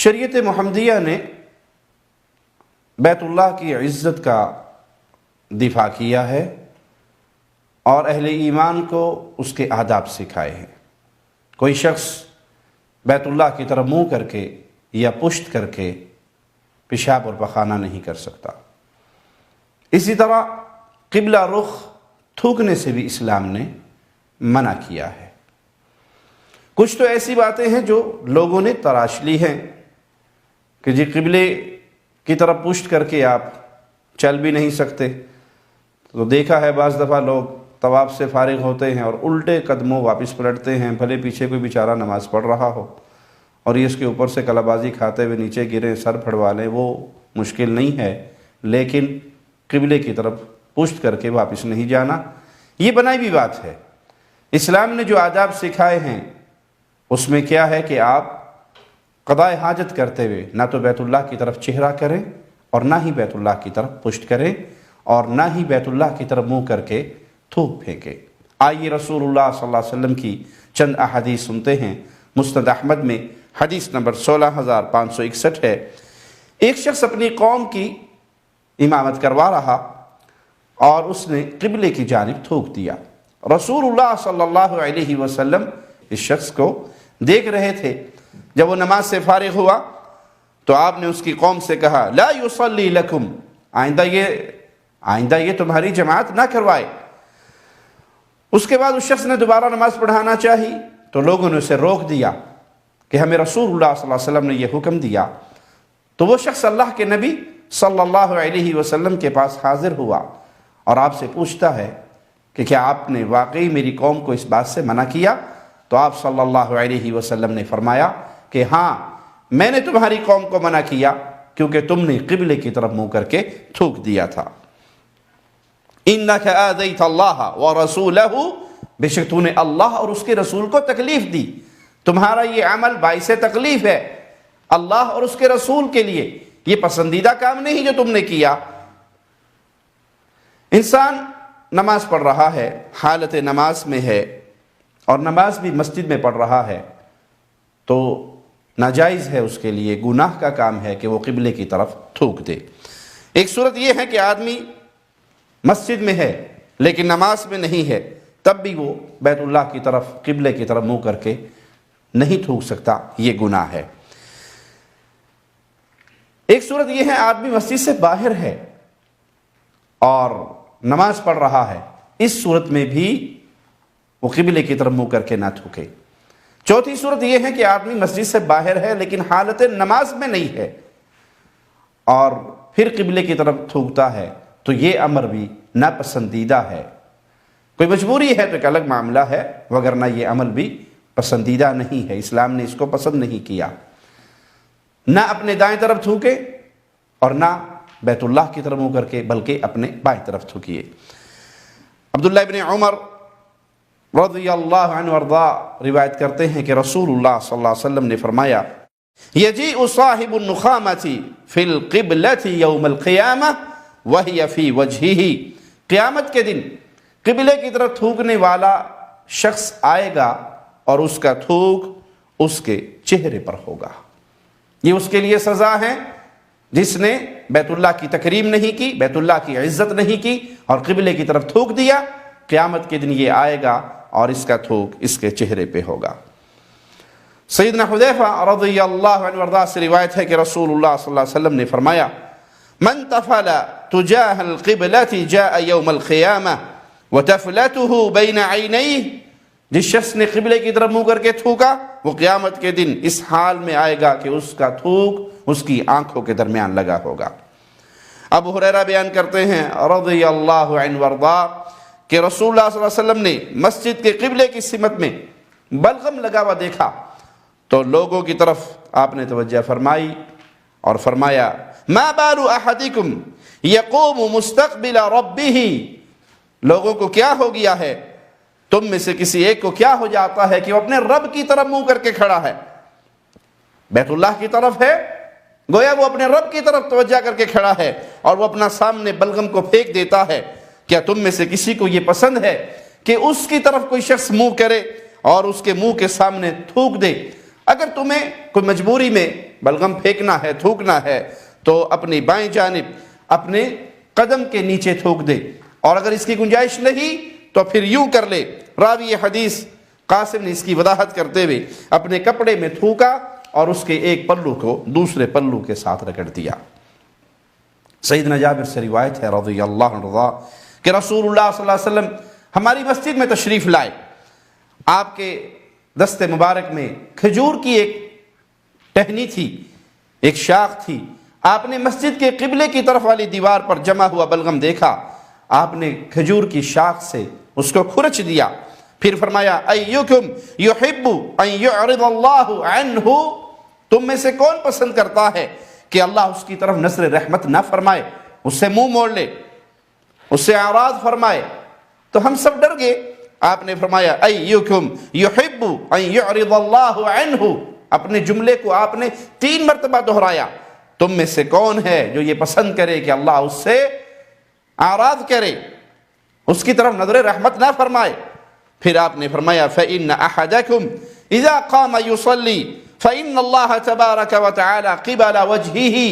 شریعت محمدیہ نے بیت اللہ کی عزت کا دفاع کیا ہے اور اہل ایمان کو اس کے آداب سکھائے ہیں۔ کوئی شخص بیت اللہ کی طرف منہ کر کے یا پشت کر کے پیشاب اور پخانہ نہیں کر سکتا۔ اسی طرح قبلہ رخ تھوکنے سے بھی اسلام نے منع کیا ہے۔ کچھ تو ایسی باتیں ہیں جو لوگوں نے تراش لی ہیں کہ جی قبلے کی طرف پشت کر کے آپ چل بھی نہیں سکتے، تو دیکھا ہے بعض دفعہ لوگ طواف سے فارغ ہوتے ہیں اور الٹے قدموں واپس پلٹتے ہیں، بھلے پیچھے کوئی بیچارہ نماز پڑھ رہا ہو اور یہ اس کے اوپر سے کلا بازی کھاتے ہوئے نیچے گریں، سر پھڑوا لیں۔ وہ مشکل نہیں ہے، لیکن قبلے کی طرف پشت کر کے واپس نہیں جانا یہ بنائی بھی بات ہے۔ اسلام نے جو آداب سکھائے ہیں اس میں کیا ہے کہ آپ قضاء حاجت کرتے ہوئے نہ تو بیت اللہ کی طرف چہرہ کریں اور نہ ہی بیت اللہ کی طرف پشت کریں اور نہ ہی بیت اللہ کی طرف منہ کر کے تھوک پھینکیں۔ آئیے رسول اللہ صلی اللہ علیہ وسلم کی چند احادیث سنتے ہیں۔ مسند احمد میں حدیث نمبر 16561 ہے۔ ایک شخص اپنی قوم کی امامت کروا رہا اور اس نے قبلے کی جانب تھوک دیا۔ رسول اللہ صلی اللہ علیہ وسلم اس شخص کو دیکھ رہے تھے۔ جب وہ نماز سے فارغ ہوا تو آپ نے اس کی قوم سے کہا لا یصلی لکم، آئندہ یہ تمہاری جماعت نہ کروائے۔ اس کے بعد اس شخص نے دوبارہ نماز پڑھانا چاہی تو لوگوں نے اسے روک دیا کہ ہمیں رسول اللہ صلی اللہ علیہ وسلم نے یہ حکم دیا۔ تو وہ شخص اللہ کے نبی صلی اللہ علیہ وسلم کے پاس حاضر ہوا اور آپ سے پوچھتا ہے کہ کیا آپ نے واقعی میری قوم کو اس بات سے منع کیا؟ تو آپ صلی اللہ علیہ وسلم نے فرمایا کہ ہاں، میں نے تمہاری قوم کو منع کیا کیونکہ تم نے قبلے کی طرف منہ کر کے تھوک دیا تھا۔ اِنَّكَ آذَيْتَ اللَّهَ وَرَسُولَهُ، بے شک تو نے اللہ اور اس کے رسول کو تکلیف دی، تمہارا یہ عمل باعث تکلیف ہے اللہ اور اس کے رسول کے لیے، یہ پسندیدہ کام نہیں جو تم نے کیا۔ انسان نماز پڑھ رہا ہے، حالت نماز میں ہے اور نماز بھی مسجد میں پڑھ رہا ہے تو ناجائز ہے اس کے لیے، گناہ کا کام ہے کہ وہ قبلے کی طرف تھوک دے۔ ایک صورت یہ ہے کہ آدمی مسجد میں ہے لیکن نماز میں نہیں ہے، تب بھی وہ بیت اللہ کی طرف قبلے کی طرف منہ کر کے نہیں تھوک سکتا، یہ گناہ ہے۔ ایک صورت یہ ہے آدمی مسجد سے باہر ہے اور نماز پڑھ رہا ہے، اس صورت میں بھی وہ قبلے کی طرف منہ کر کے نہ تھوکے۔ چوتھی صورت یہ ہے کہ آدمی مسجد سے باہر ہے لیکن حالت نماز میں نہیں ہے اور پھر قبلے کی طرف تھوکتا ہے تو یہ امر بھی ناپسندیدہ ہے۔ کوئی مجبوری ہے تو ایک الگ معاملہ ہے، وگرنہ یہ عمل بھی پسندیدہ نہیں ہے، اسلام نے اس کو پسند نہیں کیا۔ نہ اپنے دائیں طرف تھوکے اور نہ بیت اللہ کی طرف منہ کر کے، بلکہ اپنے بائیں طرف تھوکیے۔ عبداللہ ابن عمر رضی اللہ عنہ وارضا روایت کرتے ہیں کہ رسول اللہ صلی اللہ علیہ وسلم نے فرمایا یجیء صاحب النخامۃ فی القبلۃ یوم القیامہ وہی فی وجہہ، قیامت کے دن قبلے کی طرف تھوکنے والا شخص آئے گا اور اس کا تھوک اس کے چہرے پر ہوگا۔ یہ اس کے لیے سزا ہے جس نے بیت اللہ کی تکریم نہیں کی، بیت اللہ کی عزت نہیں کی اور قبلے کی طرف تھوک دیا۔ قیامت کے دن یہ آئے گا اور اس کا تھوک اس کے چہرے پہ ہوگا۔ سیدنا حذیفہ رضی اللہ عنہ وارضا سے روایت ہے کہ رسول اللہ صلی اللہ علیہ وسلم نے فرمایا من تفل تجاہ القبلۃ جاء یوم القیامہ وتفلته بین عینیہ، جس شخص نے قبلے کی طرف منہ کر کے تھوکا وہ قیامت کے دن اس حال میں آئے گا کہ اس کا تھوک اس کی آنکھوں کے درمیان لگا ہوگا۔ ابو ہریرہ بیان کرتے ہیں رضی اللہ عنہ وارضا کہ رسول اللہ صلی اللہ علیہ وسلم نے مسجد کے قبلے کی سمت میں بلغم لگا ہوا دیکھا تو لوگوں کی طرف آپ نے توجہ فرمائی اور فرمایا ما بال احدکم یقوم مستقبل ربہ، لوگوں کو کیا ہو گیا ہے، تم میں سے کسی ایک کو کیا ہو جاتا ہے کہ وہ اپنے رب کی طرف منہ کر کے کھڑا ہے، بیت اللہ کی طرف ہے، گویا وہ اپنے رب کی طرف توجہ کر کے کھڑا ہے اور وہ اپنا سامنے بلغم کو پھینک دیتا ہے۔ کیا تم میں سے کسی کو یہ پسند ہے کہ اس کی طرف کوئی شخص منہ کرے اور اس کے منہ کے سامنے تھوک دے؟ اگر تمہیں کوئی مجبوری میں بلغم پھینکنا ہے، تھوکنا ہے، تو اپنی بائیں جانب اپنے قدم کے نیچے تھوک دے، اور اگر اس کی گنجائش نہیں تو پھر یوں کر لے۔ راوی حدیث قاسم نے اس کی وضاحت کرتے ہوئے اپنے کپڑے میں تھوکا اور اس کے ایک پلو کو دوسرے پلو کے ساتھ رگڑ دیا۔ سیدنا جابر سے روایت ہے رضی اللہ عنہ کہ رسول اللہ صلی اللہ علیہ وسلم ہماری مسجد میں تشریف لائے، آپ کے دست مبارک میں کھجور کی ایک ٹہنی تھی، ایک شاخ تھی۔ آپ نے مسجد کے قبلے کی طرف والی دیوار پر جمع ہوا بلغم دیکھا، آپ نے کھجور کی شاخ سے اس کو کھرچ دیا، پھر فرمایا ایکم یحب ان یعرض اللہ عنہ، تم میں سے کون پسند کرتا ہے کہ اللہ اس کی طرف نظر رحمت نہ فرمائے، اس سے منہ موڑ لے، اس سے اعراض فرمائے؟ تو ہم سب ڈر گئے۔ آپ نے فرمایا ایکم یحب ان یعرض اللہ عنہ، اپنے جملے کو آپ نے 3 مرتبہ دہرایا، تم میں سے کون ہے جو یہ پسند کرے کہ اللہ اس سے اعراض کرے، اس کی طرف نظر رحمت نہ فرمائے؟ پھر آپ نے فرمایا فإن أحدكم إذا قام يصلي فإن الله تبارك وتعالى قبل وجهه،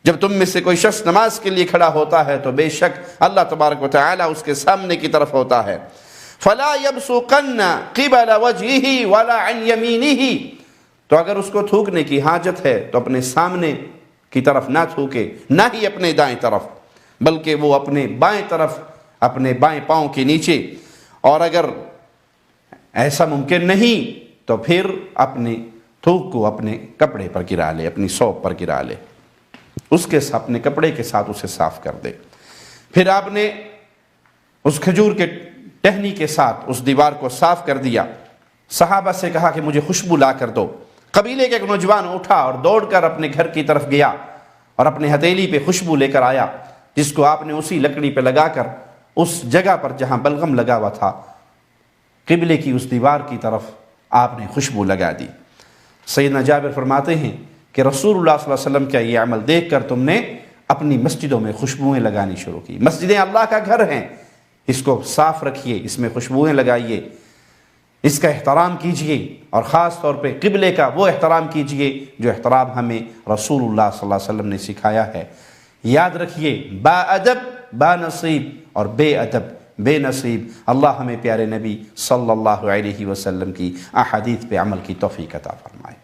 جب تم میں سے کوئی شخص نماز کے لیے کھڑا ہوتا ہے تو بے شک اللہ تبارک و تعالی اس کے سامنے کی طرف ہوتا ہے۔ فلا يبصقن قبل وجهه ولا عن يمينه، تو اگر اس کو تھوکنے کی حاجت ہے تو اپنے سامنے کی طرف نہ تھوکے، نہ ہی اپنے دائیں طرف، بلکہ وہ اپنے بائیں طرف، اپنے بائیں پاؤں کے نیچے، اور اگر ایسا ممکن نہیں تو پھر اپنے تھوک کو اپنے کپڑے پر گرا لے، اپنی ثوب پر گرا لے، اس کے اپنے کپڑے کے ساتھ اسے صاف کر دے۔ پھر آپ نے اس کھجور کے ٹہنی کے ساتھ اس دیوار کو صاف کر دیا۔ صحابہ سے کہا کہ مجھے خوشبو لا کر دو۔ قبیلے کا ایک نوجوان اٹھا اور دوڑ کر اپنے گھر کی طرف گیا اور اپنے ہتھیلی پہ خوشبو لے کر آیا، جس کو آپ نے اسی لکڑی پہ لگا کر اس جگہ پر جہاں بلغم لگا ہوا تھا، قبلے کی اس دیوار کی طرف آپ نے خوشبو لگا دی۔ سیدنا جابر فرماتے ہیں کہ رسول اللہ صلی اللہ علیہ وسلم کا یہ عمل دیکھ کر تم نے اپنی مسجدوں میں خوشبوئیں لگانی شروع کی۔ مسجدیں اللہ کا گھر ہیں، اس کو صاف رکھیے، اس میں خوشبوئیں لگائیے، اس کا احترام کیجئے، اور خاص طور پہ قبلے کا وہ احترام کیجئے جو احترام ہمیں رسول اللہ صلی اللہ علیہ وسلم نے سکھایا ہے۔ یاد رکھیے، با ادب با نصیب اور بے ادب بے نصیب۔ اللہ ہمیں پیارے نبی صلی اللہ علیہ وسلم کی احادیث پہ عمل کی توفیق عطا فرمائے۔